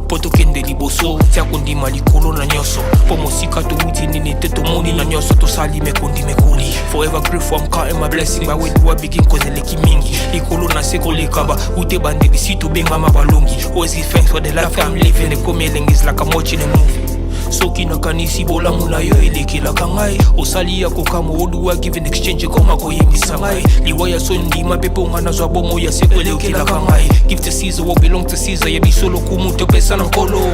Poto kende liboso tia kondi malikolo na nyoso po mosika to wuti nini te to moni na nyoso to sali me kondi me kuli forever grateful I'm counting my blessing by way do begin cause eleki mingi likolo na seko lekaba ute bande bisito benga mabalongi always give thanks for the life I'm living the coming is like I'm watching a movie soki na kanisi bola mula yo elekela kangai osali ya kokamo oduwa give in exchange koma koyebisa ngai liwaya so ndima pepo ngana zwa bomo ya seko elekela kangai give to Caesar what belong to Caesar yebi solo kumuntu pesa na nkolo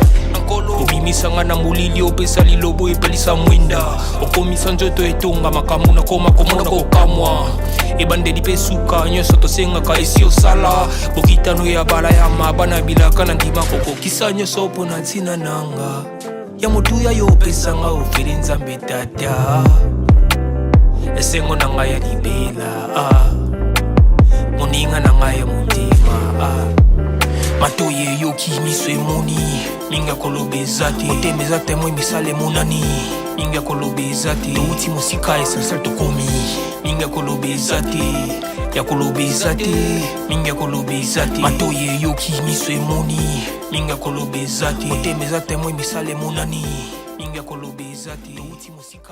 obimisa ngana mulili opesa lilobo epelisa mwinda okomisa njoto etonga makamu na koma komona kokamwa ebandeli pesuka nyoso tosenga ka esi osala bokitano ya bala ya mabana bilaka na ndima kokokisa nyoso pona ntina nanga ya motuya yo pesanga ofere nzambe tata esengo na ngai ya libela moninga na ngai ya motema matoye yoki miso emoni minga kolobeza te otemeza te mwe misale monani minga kolobeza te touti mosika esensa tokomi minga kolobeza te ya kolobeza te minga kolobeza te matoye yoki miso emoni minga kolobeza te otemeza te mwe misale monani